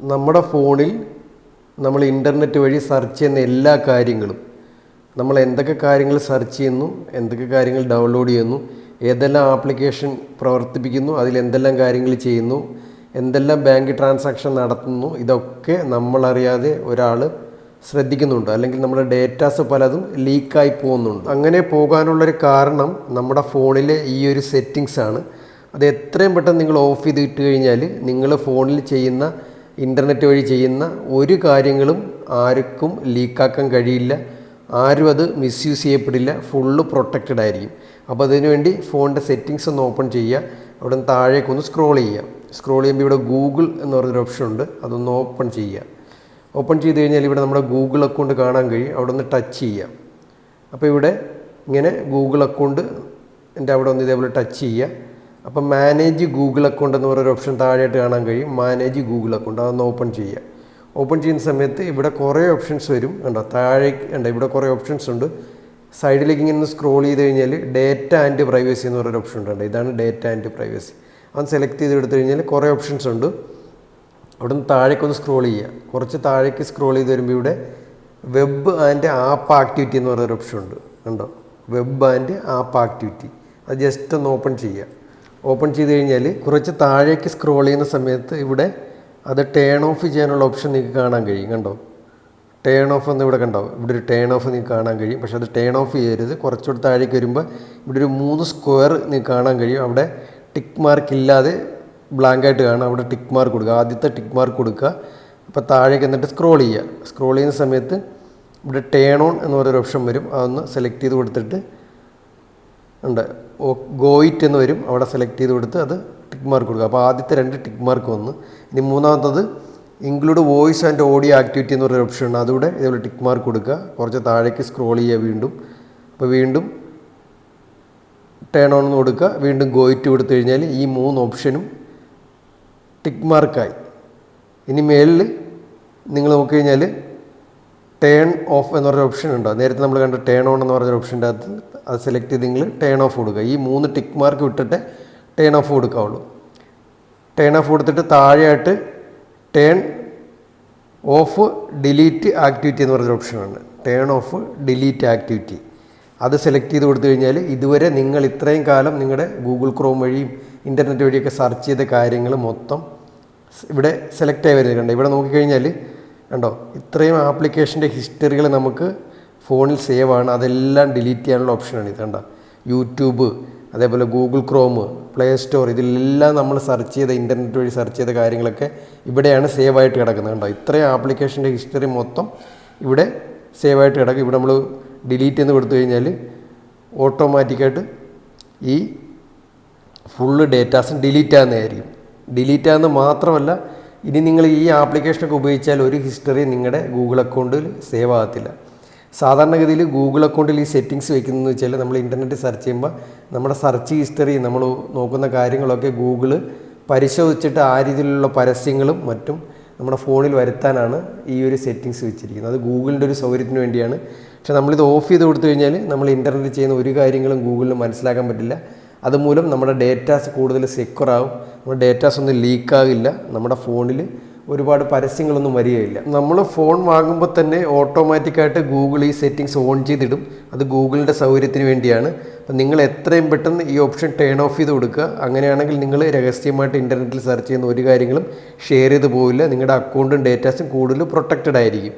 നമ്മുടെ ഫോണിൽ നമ്മൾ ഇൻ്റർനെറ്റ് വഴി സെർച്ച് ചെയ്യുന്ന എല്ലാ കാര്യങ്ങളും, നമ്മൾ എന്തൊക്കെ കാര്യങ്ങൾ സെർച്ച് ചെയ്യുന്നു, എന്തൊക്കെ കാര്യങ്ങൾ ഡൗൺലോഡ് ചെയ്യുന്നു, ഏതെല്ലാം ആപ്ലിക്കേഷൻ പ്രവർത്തിപ്പിക്കുന്നു, അതിലെന്തെല്ലാം കാര്യങ്ങൾ ചെയ്യുന്നു, എന്തെല്ലാം ബാങ്ക് ട്രാൻസാക്ഷൻ നടത്തുന്നു, ഇതൊക്കെ നമ്മളറിയാതെ ഒരാൾ ശ്രദ്ധിക്കുന്നുണ്ട്. അല്ലെങ്കിൽ നമ്മുടെ ഡേറ്റാസ് പലതും ലീക്കായി പോകുന്നുണ്ട്. അങ്ങനെ പോകാനുള്ളൊരു കാരണം നമ്മുടെ ഫോണിലെ ഈ ഒരു സെറ്റിങ്സ് ആണ്. അത് എത്രയും പെട്ടെന്ന് നിങ്ങൾ ഓഫ് ചെയ്ത് ഇട്ട് കഴിഞ്ഞാൽ നിങ്ങൾ ഫോണിൽ ചെയ്യുന്ന ഇൻ്റർനെറ്റ് വഴി ചെയ്യുന്ന ഒരു കാര്യങ്ങളും ആർക്കും ലീക്കാക്കാൻ കഴിയില്ല, ആരും അത് മിസ്യൂസ് ചെയ്യപ്പെടില്ല, ഫുള്ള് പ്രൊട്ടക്റ്റഡ് ആയിരിക്കും. അപ്പോൾ അതിനുവേണ്ടി ഫോണിൻ്റെ സെറ്റിങ്സ് ഒന്ന് ഓപ്പൺ ചെയ്യുക, അവിടെ നിന്ന് താഴേക്കൊന്ന് സ്ക്രോൾ ചെയ്യുക. സ്ക്രോൾ ചെയ്യുമ്പോൾ ഇവിടെ ഗൂഗിൾ എന്ന് പറഞ്ഞൊരു ഓപ്ഷൻ ഉണ്ട്, അതൊന്ന് ഓപ്പൺ ചെയ്യുക. ഓപ്പൺ ചെയ്ത് കഴിഞ്ഞാൽ ഇവിടെ നമ്മുടെ ഗൂഗിൾ അക്കൗണ്ട് കാണാൻ കഴിയും, അവിടെ ഒന്ന് ടച്ച് ചെയ്യുക. അപ്പോൾ ഇവിടെ ഇങ്ങനെ ഗൂഗിൾ അക്കൗണ്ട് എൻ്റെ അവിടെ ഒന്ന് ഇതേപോലെ ടച്ച് ചെയ്യുക. അപ്പം മാനേജ് ഗൂഗിൾ അക്കൗണ്ട് എന്ന് പറയുന്ന ഓപ്ഷൻ താഴെയായിട്ട് കാണാൻ കഴിയും, മാനേജ് ഗൂഗിൾ അക്കൗണ്ട്, അതൊന്ന് ഓപ്പൺ ചെയ്യുക. ഓപ്പൺ ചെയ്യുന്ന സമയത്ത് ഇവിടെ കുറേ ഓപ്ഷൻസ് വരും, കണ്ടോ താഴേക്ക് കണ്ടോ ഇവിടെ കുറേ ഓപ്ഷൻസ് ഉണ്ട്. സൈഡിലേക്ക് ഇങ്ങനെ സ്ക്രോൾ ചെയ്ത് കഴിഞ്ഞാൽ ഡേറ്റ ആൻഡ് പ്രൈവസി എന്ന് പറയുന്ന ഓപ്ഷൻ ഉണ്ട്, ഇതാണ് ഡേറ്റ ആൻഡ് പ്രൈവസി. അത് സെലക്ട് ചെയ്ത് എടുത്തു കഴിഞ്ഞാൽ കുറേ ഓപ്ഷൻസ് ഉണ്ട്. അവിടെ നിന്ന് താഴേക്കൊന്ന് സ്ക്രോൾ ചെയ്യുക. കുറച്ച് താഴേക്ക് സ്ക്രോൾ ചെയ്ത് വരുമ്പോൾ ഇവിടെ വെബ് ആൻഡ് ആപ്പ് ആക്ടിവിറ്റി എന്ന് പറയുന്നൊരു ഓപ്ഷൻ ഉണ്ട്, കണ്ടോ വെബ് ആൻഡ് ആപ്പ് ആക്ടിവിറ്റി. അത് ജസ്റ്റ് ഒന്ന് ഓപ്പൺ ചെയ്യുക. ഓപ്പൺ ചെയ്ത് കഴിഞ്ഞാൽ കുറച്ച് താഴേക്ക് സ്ക്രോൾ ചെയ്യുന്ന സമയത്ത് ഇവിടെ അത് ടേൺ ഓഫ് ചെയ്യാനുള്ള ഓപ്ഷൻ നിങ്ങൾക്ക് കാണാൻ കഴിയും, കണ്ടോ ടേൺ ഓഫ് എന്ന് ഇവിടെ കണ്ടോ, ഇവിടെ ഒരു ടേൺ ഓഫ് നിങ്ങൾക്ക് കാണാൻ കഴിയും. പക്ഷേ അത് ടേൺ ഓഫ് ചെയ്യരുത്. കുറച്ചുകൂടി താഴേക്ക് വരുമ്പോൾ ഇവിടെ ഒരു 3 സ്ക്വയർ നിങ്ങൾക്ക് കാണാൻ കഴിയും. അവിടെ ടിക്ക് മാർക്ക് ഇല്ലാതെ ബ്ലാങ്കായിട്ട് കാണാം, അവിടെ ടിക്ക് മാർക്ക് കൊടുക്കുക, ആദ്യത്തെ ടിക്ക് മാർക്ക് കൊടുക്കുക. അപ്പോൾ താഴേക്ക് എന്നിട്ട് സ്ക്രോൾ ചെയ്യുക. സ്ക്രോൾ ചെയ്യുന്ന സമയത്ത് ഇവിടെ ടേൺ ഓൺ എന്ന് പറയുന്ന ഓപ്ഷൻ വരും, അതൊന്ന് സെലക്ട് ചെയ്ത് കൊടുത്തിട്ട് ഉണ്ട് ഗോയിറ്റ് എന്ന് വരും, അവിടെ സെലക്ട് ചെയ്ത് കൊടുത്ത് അത് ടിക്ക് മാർക്ക് കൊടുക്കുക. അപ്പോൾ ആദ്യത്തെ 2 ടിക്ക് മാർക്ക് വന്നു. ഇനി മൂന്നാമത്തത് include voice and audio activity എന്ന് പറയുന്ന ഓപ്ഷൻ ഉണ്ട്, അതുകൂടെ ഇതേപോലെ ടിക്ക് മാർക്ക് കൊടുക്കുക. കുറച്ച് താഴേക്ക് സ്ക്രോൾ ചെയ്യുക വീണ്ടും. അപ്പോൾ വീണ്ടും ടേൺ ഓൺ എന്ന് കൊടുക്കുക, വീണ്ടും ഗോയിറ്റ് കൊടുത്തു കഴിഞ്ഞാൽ ഈ 3 ഓപ്ഷനും ടിക്ക് മാർക്കായി. ഇനി മേലിൽ നിങ്ങൾ നോക്കിക്കഴിഞ്ഞാൽ ടേൺ ഓഫ് എന്ന് പറഞ്ഞ ഓപ്ഷൻ ഉണ്ടോ, നേരത്തെ നമ്മൾ കണ്ട ടേൺ ഓൺ എന്ന് പറഞ്ഞ ഓപ്ഷൻ്റെ അകത്ത് അത് സെലക്ട് ചെയ്ത് നിങ്ങൾ ടേൺ ഓഫ് കൊടുക്കുക. ഈ 3 ടിക്ക് മാർക്ക് വിട്ടിട്ട് ടേൺ ഓഫ് കൊടുക്കാവുള്ളൂ. ടേൺ ഓഫ് കൊടുത്തിട്ട് താഴെയായിട്ട് ടേൺ ഓഫ് ഡിലീറ്റ് ആക്ടിവിറ്റി എന്ന് പറഞ്ഞൊരു ഓപ്ഷനുണ്ട്, ടേൺ ഓഫ് ഡിലീറ്റ് ആക്ടിവിറ്റി. അത് സെലക്ട് ചെയ്ത് കൊടുത്തു കഴിഞ്ഞാൽ ഇതുവരെ നിങ്ങൾ ഇത്രയും കാലം നിങ്ങളുടെ ഗൂഗിൾ ക്രോം വഴിയും ഇൻ്റർനെറ്റ് വഴിയൊക്കെ സെർച്ച് ചെയ്ത കാര്യങ്ങൾ മൊത്തം ഇവിടെ സെലക്ട് ആയി വരുന്നത് കണ്ടോ. ഇവിടെ നോക്കിക്കഴിഞ്ഞാൽ കണ്ടോ ഇത്രയും ആപ്ലിക്കേഷൻ്റെ ഹിസ്റ്ററികൾ നമുക്ക് ഫോണിൽ സേവ് ആണ്, അതെല്ലാം ഡിലീറ്റ് ചെയ്യാനുള്ള ഓപ്ഷനാണ് ഇത് കണ്ടോ. യൂട്യൂബ്, അതേപോലെ ഗൂഗിൾ ക്രോം, പ്ലേ സ്റ്റോർ, ഇതിലെല്ലാം നമ്മൾ സെർച്ച് ചെയ്ത ഇൻ്റർനെറ്റ് വഴി സെർച്ച് ചെയ്ത കാര്യങ്ങളൊക്കെ ഇവിടെയാണ് സേവ് ആയിട്ട് കിടക്കുന്നത് കണ്ടോ. ഇത്രയും ആപ്ലിക്കേഷൻ്റെ ഹിസ്റ്ററി മൊത്തം ഇവിടെ സേവ് ആയിട്ട് കിടക്കും. ഇവിടെ നമ്മൾ ഡിലീറ്റ് എന്ന് കൊടുത്തു കഴിഞ്ഞാൽ ഓട്ടോമാറ്റിക്കായിട്ട് ഈ ഫുള്ള് ഡേറ്റാസും ഡിലീറ്റ് ആകുന്നതായിരിക്കും. ഡിലീറ്റ് ആകുന്നത് മാത്രമല്ല, ഇനി നിങ്ങൾ ഈ ആപ്ലിക്കേഷനൊക്കെ ഉപയോഗിച്ചാൽ ഒരു ഹിസ്റ്ററി നിങ്ങളുടെ ഗൂഗിൾ അക്കൗണ്ടിൽ സേവ് ആകത്തില്ല. സാധാരണഗതിയിൽ ഗൂഗിൾ അക്കൗണ്ടിൽ ഈ സെറ്റിങ്സ് വെക്കുന്നതെന്ന് വെച്ചാൽ നമ്മൾ ഇൻ്റർനെറ്റ് സെർച്ച് ചെയ്യുമ്പോൾ നമ്മുടെ സെർച്ച് ഹിസ്റ്ററി നമ്മൾ നോക്കുന്ന കാര്യങ്ങളൊക്കെ ഗൂഗിൾ പരിശോധിച്ചിട്ട് ആ രീതിയിലുള്ള പരസ്യങ്ങളും മറ്റും നമ്മുടെ ഫോണിൽ വരുത്താനാണ് ഈ ഒരു സെറ്റിങ്സ് വെച്ചിരിക്കുന്നത്. അത് ഗൂഗിളിൻ്റെ ഒരു സൗകര്യത്തിന് വേണ്ടിയാണ്. പക്ഷേ നമ്മളിത് ഓഫ് ചെയ്ത് കൊടുത്തു കഴിഞ്ഞാൽ നമ്മൾ ഇൻ്റർനെറ്റ് ചെയ്യുന്ന ഒരു കാര്യങ്ങളും ഗൂഗിളിന് മനസ്സിലാക്കാൻ പറ്റില്ല. അതുമൂലം നമ്മുടെ ഡേറ്റാസ് കൂടുതൽ സെക്യൂർ ആകും, നമ്മുടെ ഡേറ്റാസ് ഒന്നും ലീക്കാകില്ല, നമ്മുടെ ഫോണിൽ ഒരുപാട് പരസ്യങ്ങളൊന്നും വരികയില്ല. നമ്മൾ ഫോൺ വാങ്ങുമ്പോൾ തന്നെ ഓട്ടോമാറ്റിക്കായിട്ട് ഗൂഗിൾ ഈ സെറ്റിങ്സ് ഓൺ ചെയ്തിടും, അത് ഗൂഗിളിൻ്റെ സൗകര്യത്തിന് വേണ്ടിയാണ്. അപ്പം നിങ്ങൾ എത്രയും പെട്ടെന്ന് ഈ ഓപ്ഷൻ ടേൺ ഓഫ് ചെയ്ത് കൊടുക്കുക. അങ്ങനെയാണെങ്കിൽ നിങ്ങൾ രഹസ്യമായിട്ട് ഇൻ്റർനെറ്റിൽ സെർച്ച് ചെയ്യുന്ന ഒരു കാര്യങ്ങളും ഷെയർ ചെയ്ത് പോവില്ല, നിങ്ങളുടെ അക്കൗണ്ടും ഡേറ്റാസും കൂടുതൽ പ്രൊട്ടക്റ്റഡ് ആയിരിക്കും.